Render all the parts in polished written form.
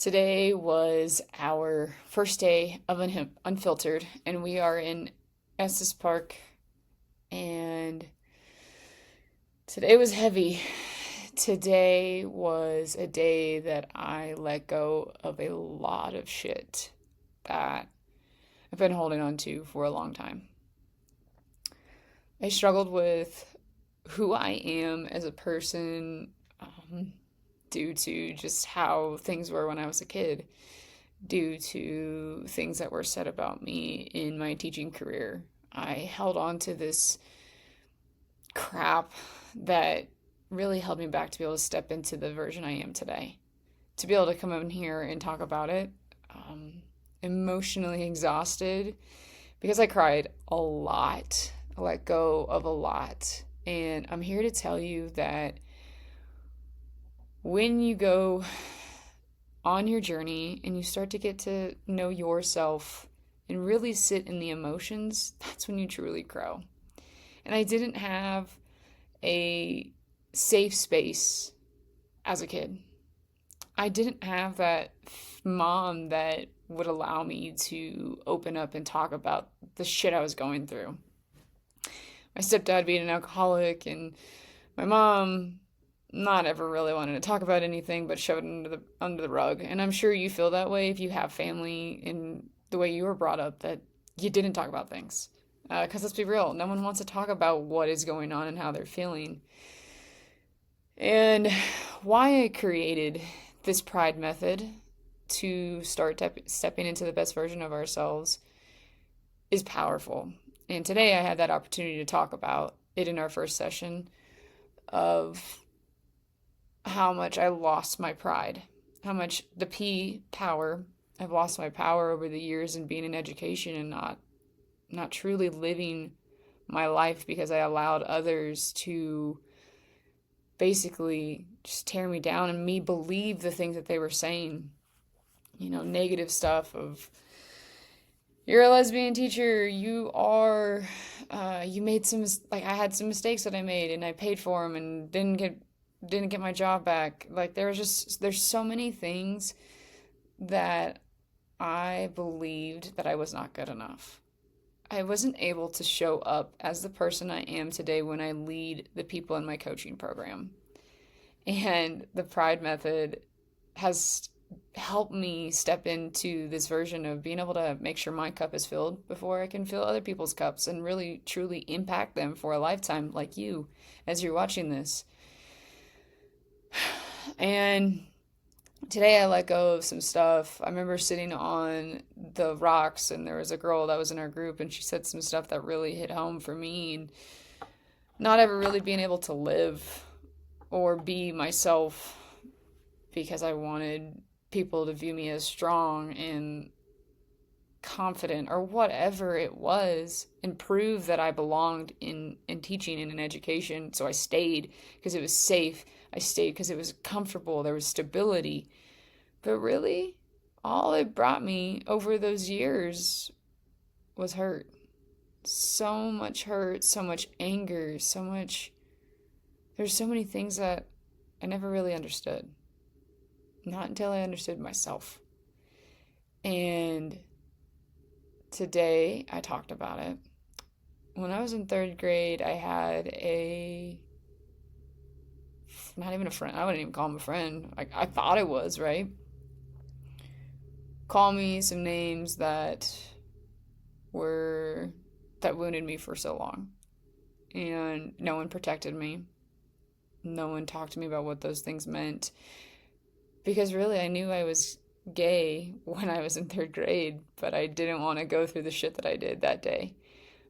Today was our first day of Unfiltered, and we are in Estes Park. And today was heavy. Today was a day that I let go of a lot of shit that I've been holding on to for a long time. I struggled with who I am as a person due to just how things were when I was a kid, due to things that were said about me in my teaching career. I held on to this crap that really held me back to be able to step into the version I am today. To be able to come in here and talk about it, emotionally exhausted because I cried a lot. I let go of a lot. And I'm here to tell you that when you go on your journey and you start to get to know yourself and really sit in the emotions, that's when you truly grow. And I didn't have a safe space as a kid. I didn't have that mom that would allow me to open up and talk about the shit I was going through. My stepdad being an alcoholic, and my mom not ever really wanting to talk about anything but shove it under the rug. And I'm sure you feel that way if you have family in the way you were brought up, that you didn't talk about things. Because let's be real, no one wants to talk about what is going on and how they're feeling. And why I created this pride method to start stepping into the best version of ourselves is powerful. And today I had that opportunity to talk about it in our first session of how much I lost my pride, how much the P, power, I've lost my power over the years in being in education and not truly living my life because I allowed others to basically just tear me down and me believe the things that they were saying. Negative stuff of, you're a lesbian teacher, you made I had some mistakes that I made and I paid for them and didn't get my job back. Like, there's so many things that I believed that I was not good enough. I wasn't able to show up as the person I am today when I lead the people in my coaching program. And the Pride Method has helped me step into this version of being able to make sure my cup is filled before I can fill other people's cups and really truly impact them for a lifetime, like you, as you're watching this. And today I let go of some stuff. I remember sitting on the rocks and there was a girl that was in our group and she said some stuff that really hit home for me, and not ever really being able to live or be myself because I wanted people to view me as strong and confident or whatever it was, and prove that I belonged in teaching and in education. So I stayed because it was safe. I stayed because it was comfortable. There was stability. But really, all it brought me over those years was hurt. So much hurt, so much anger, there's so many things that I never really understood. Not until I understood myself. And today I talked about it. When I was in third grade, I had not even a friend. I wouldn't even call him a friend. I thought it was, right? Call me some names that wounded me for so long. And no one protected me. No one talked to me about what those things meant. Because really, I knew I was gay when I was in third grade, but I didn't want to go through the shit that I did that day.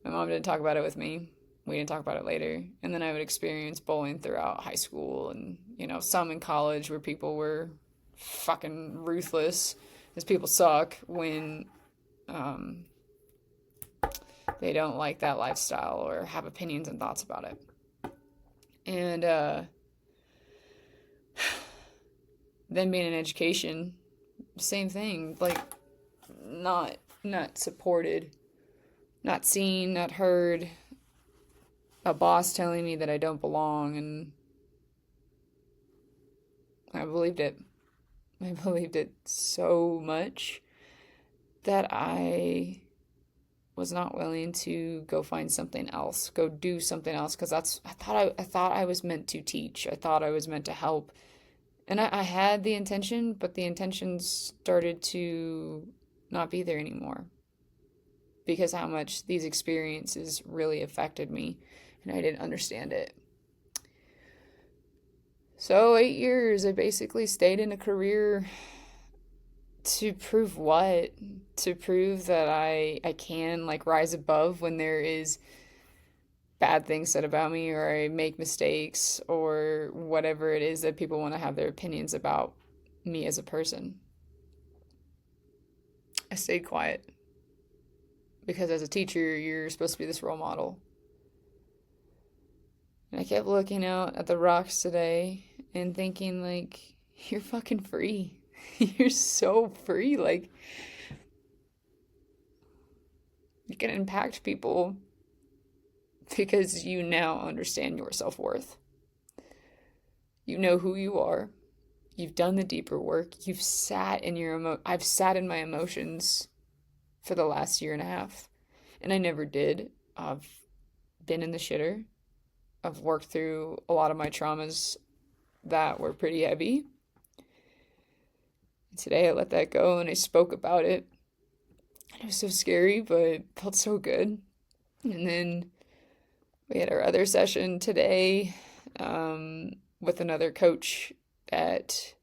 My mom didn't talk about it with me. We didn't talk about it later. And then I would experience bullying throughout high school and, some in college where people were fucking ruthless, as people suck when they don't like that lifestyle or have opinions and thoughts about it. And then being in education, same thing. Like, not supported, not seen, not heard. A boss telling me that I don't belong, and I believed it. I believed it so much that I was not willing to go find something else, go do something else, because I thought I was meant to teach. I thought I was meant to help. And I had the intention, but the intention started to not be there anymore because how much these experiences really affected me and I didn't understand it. So, 8 years, I basically stayed in a career to prove what? To prove that I can like rise above when there is bad things said about me or I make mistakes or whatever it is that people want to have their opinions about me as a person. I stayed quiet because as a teacher, you're supposed to be this role model. And I kept looking out at the rocks today and thinking, like, you're fucking free. You're so free. Like, you can impact people because you now understand your self worth. You know who you are. You've done the deeper work. You've sat in I've sat in my emotions for the last year and a half. And I never did. I've been in the shitter. I've worked through a lot of my traumas that were pretty heavy. And today I let that go and I spoke about it. And it was so scary, but it felt so good. And then we had our other session today with another coach that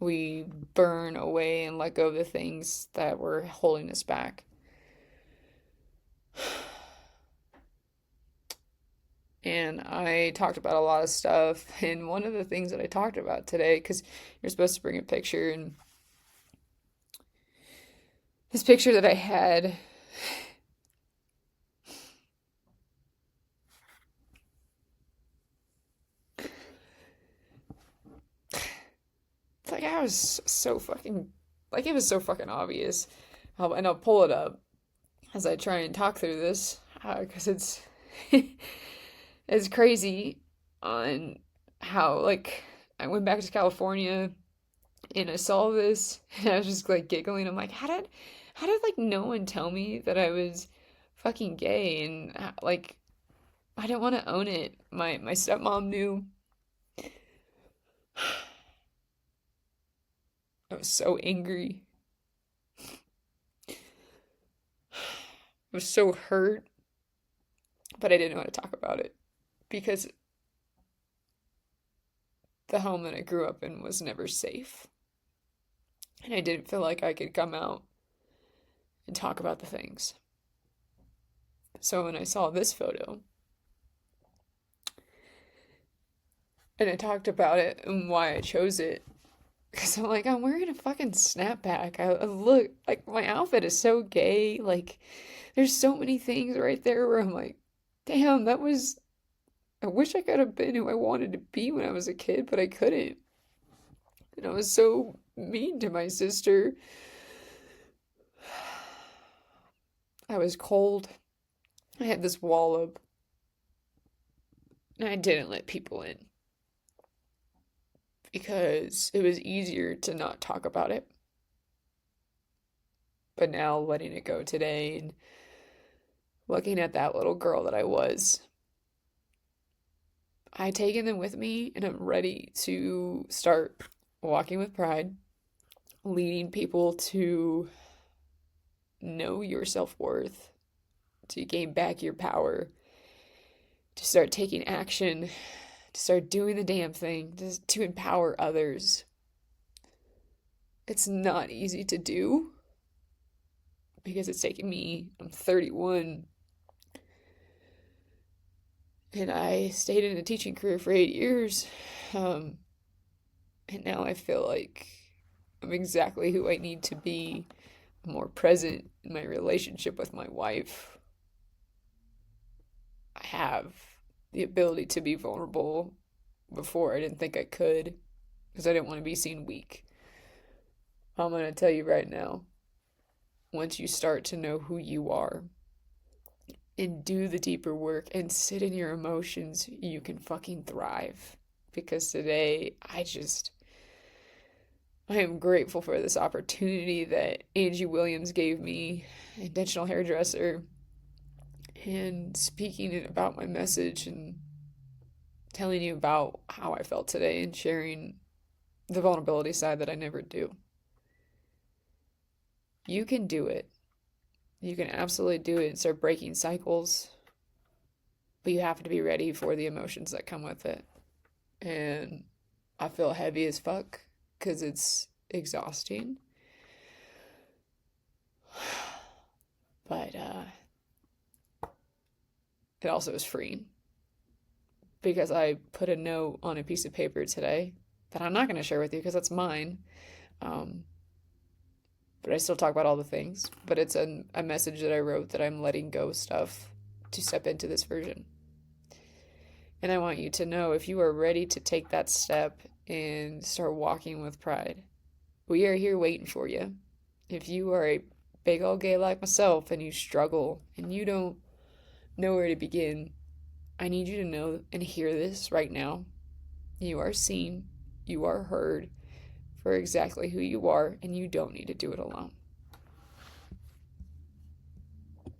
we burn away and let go of the things that were holding us back. And I talked about a lot of stuff. And one of the things that I talked about today, because you're supposed to bring a picture, and this picture that I had, it's like I was so fucking, like it was so fucking obvious. And I'll pull it up as I try and talk through this, because it's it's crazy on how like I went back to California and I saw this and I was just like giggling. I'm like, how did like no one tell me that I was fucking gay? And like I didn't want to own it. My stepmom knew. I was so angry. I was so hurt, but I didn't know how to talk about it because the home that I grew up in was never safe. And I didn't feel like I could come out and talk about the things. So when I saw this photo and I talked about it and why I chose it, because I'm like, I'm wearing a fucking snapback. I look like my outfit is so gay. Like, there's so many things right there where I'm like, damn, I wish I could have been who I wanted to be when I was a kid, but I couldn't. And I was so mean to my sister. I was cold. I had this wall up. And I didn't let people in. Because it was easier to not talk about it. But now letting it go today and looking at that little girl that I was, I taken them with me and I'm ready to start walking with pride, leading people to know your self-worth, to gain back your power, to start taking action, to start doing the damn thing, to empower others. It's not easy to do because it's taken me, I'm 31, and I stayed in a teaching career for 8 years. And now I feel like I'm exactly who I need to be, more present in my relationship with my wife. I have the ability to be vulnerable before I didn't think I could because I didn't want to be seen weak. I'm going to tell you right now, once you start to know who you are and do the deeper work and sit in your emotions, you can fucking thrive. Because today, I am grateful for this opportunity that Angie Williams gave me, intentional hairdresser, and speaking about my message and telling you about how I felt today and sharing the vulnerability side that I never do. You can do it. You can absolutely do it and start breaking cycles, but you have to be ready for the emotions that come with it. And I feel heavy as fuck because it's exhausting. But it also is freeing because I put a note on a piece of paper today that I'm not going to share with you because that's mine. Um, but I still talk about all the things. But it's a message that I wrote that I'm letting go stuff to step into this version. And I want you to know if you are ready to take that step and start walking with pride, we are here waiting for you. If you are a big old gay like myself and you struggle and you don't know where to begin, I need you to know and hear this right now. You are seen, you are heard for exactly who you are, and you don't need to do it alone.